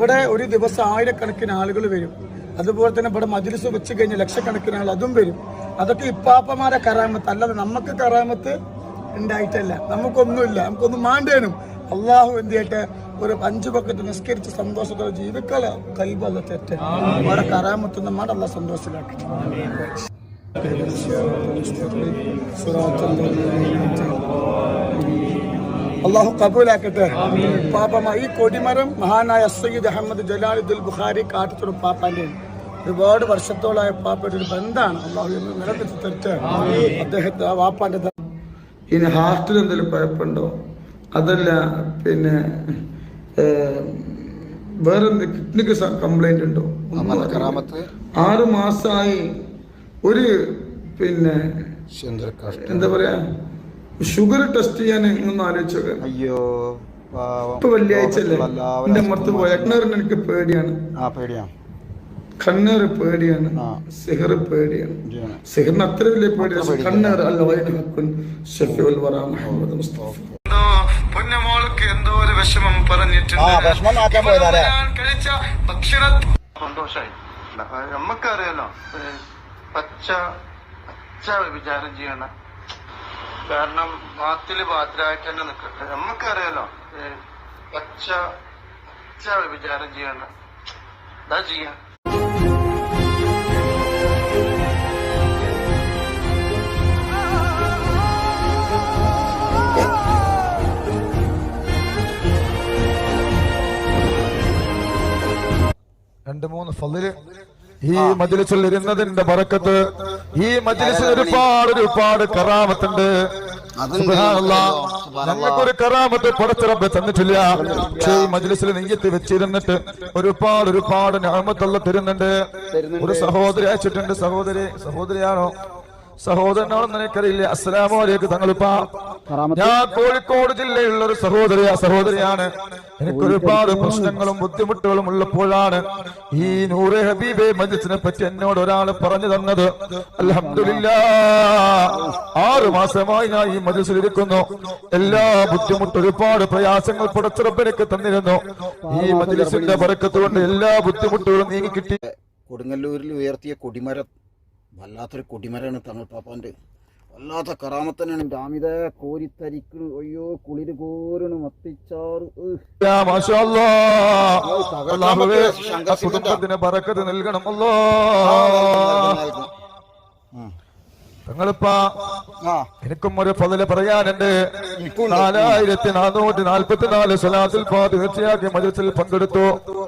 ഇവിടെ ഒരു ദിവസം ആയിരക്കണക്കിന് ആളുകൾ വരും. അതുപോലെ തന്നെ ഇവിടെ മജ്‌ലിസ് വെച്ച് കഴിഞ്ഞ ലക്ഷക്കണക്കിന് ആൾ അതും വരും. അതൊക്കെ ഇപ്പാപ്പമാരെ കറാമത്ത്, അല്ലാതെ നമുക്ക് കറാമത്ത് ഉണ്ടായിട്ടല്ല. നമുക്കൊന്നുമില്ല, നമുക്കൊന്നും മാണ്ടേനും. അള്ളാഹു എന്ത് ചെയ്യട്ടെ, ഒരു 5 വഖത്ത് നിസ്കരിച്ച് സന്തോഷത്തോടെ ജീവിക്കല കൽബല്ല തെറ്റ്. അവിടെ കറാമത്ത് നമ്മുടെ അള്ളാഹ് സന്തോഷത്തിലാക്കട്ടെ. അള്ളാഹു കബൂലാക്കട്ടെ. പാപ്പ ഈ കൊടിമരം മഹാനായ സയ്യിദ് അഹമ്മദ് ജലാലുദ്ദീൻ ബുഖാരി കാട്ടത്തോട് പാപ്പാന്റെ ഒരുപാട് വർഷത്തോളായ പാപ്പയുടെ ഒരു ബന്ധാണ്. അള്ളാഹു നിലനിർത്തി തരട്ടെ. അദ്ദേഹത്തെ ആ വാപ്പാന്റെ ഇനി ഹാർട്ടിൽ എന്തെങ്കിലും കുഴപ്പമുണ്ടോ, അതല്ല പിന്നെ വേറെന്ത് കിഡ്നിക്ക് കംപ്ലൈന്റ് ഉണ്ടോ, 6 മാസമായി ഒരു പിന്നെ എന്താ പറയാ ഷുഗർ ടെസ്റ്റ് ചെയ്യാൻ ഒന്ന് ആലോചിച്ചോക്കെ. അയ്യോ ഇപ്പൊ വെള്ളിയാഴ്ച അല്ലേ, എന്റെ മറത്ത് പോയ കണ്ണേറിന് എനിക്ക് പേടിയാണ്. കണ്ണേറ് പേടിയാണ്, സിഹർ പേടിയാണ്. സിഹറിന് അത്ര വലിയ പേടിയാണ്. കണ്ണേറ് അല്ല പൊന്നമോൾക്ക് എന്തോ ഒരു വിഷമം പറഞ്ഞിട്ടുണ്ട്. കഴിച്ച ഭക്ഷണ സന്തോഷായി. നമുക്കറിയാലോ പച്ച വിചാരം ചെയ്യണ, കാരണം ബാത്തില് ബാത്തിലായിട്ട് തന്നെ നിൽക്കട്ടെ. നമുക്കറിയാലോ പച്ച വിചാരം ചെയ്യണ എന്താ ചെയ്യാ. രണ്ട് മൂന്ന് ഫളില് ഈ മജ്‌ലിസിൽ ഇരുന്നതിന്റെ ബറക്കത്ത്, ഈ മജ്‌ലിസിൽ ഒരുപാട് കറാമത്തുണ്ട്. ഞങ്ങൾക്കൊരു കറാമത്ത് പടച്ചിറപ്പ് തന്നിട്ടില്ല. പക്ഷേ ഈ മജ്‌ലിസിൽ നെയ്യത്ത് വെച്ചിരുന്നിട്ട് ഒരുപാട് നിഅമത്തുള്ള തരുന്നുണ്ട്. ഒരു സഹോദരി അയച്ചിട്ടുണ്ട്. സഹോദരിയാണോ സഹോദരനാണെന്ന് എനിക്കറിയില്ല. അസ്സലാമു അലൈക്കും തങ്ങളിപ്പാ. ഞാൻ കോഴിക്കോട് ജില്ലയിലുള്ള ഒരു സഹോദരിയാണ്. എനിക്ക് ഒരുപാട് പ്രശ്നങ്ങളും ബുദ്ധിമുട്ടുകളും ഉള്ളപ്പോഴാണ് ഈ നൂറെ ഹബീബെ മജ്‌ലിസിനെ പറ്റി എന്നോട് ഒരാൾ പറഞ്ഞു തന്നത്. അൽഹംദുലില്ലാഹ് 6 മാസമായി ഞാൻ ഈ മജ്‌ലിസിൽ ഇരിക്കുന്നു. എല്ലാ ബുദ്ധിമുട്ടും ഒരുപാട് പ്രയാസങ്ങൾ പടച്ചറബ്ബ് എനിക്ക് തന്നിരുന്നു. ഈ മജ്‌ലിസിന്റെ ബറക്കത്ത് കൊണ്ട് എല്ലാ ബുദ്ധിമുട്ടുകളും നീങ്ങി കിട്ടി. കൊടുങ്ങല്ലൂരിൽ ഉയർത്തിയ കൊടിമരം വല്ലാത്തൊരു കൊടിമരമാണ് തങ്ങൾ പാപ്പാന്റെ. വല്ലാത്ത കറാമത്തനാണ്. അമിത കോരിത്തരിക്കണ്. അയ്യോ കുളിര് കോരണു മത്തിച്ചാറ്. കുടുംബത്തിന് ബറക്കത്ത് നൽകണം അല്ലാ. തങ്ങളിപ്പാ എനിക്കും ഒരു ഫളില് പറയാനുണ്ട്. 4444 സ്വലാത്തുൽ ഫാത്തിഹ തീർച്ചയാക്കി മജ്‌ലിസിൽ പങ്കെടുത്തു.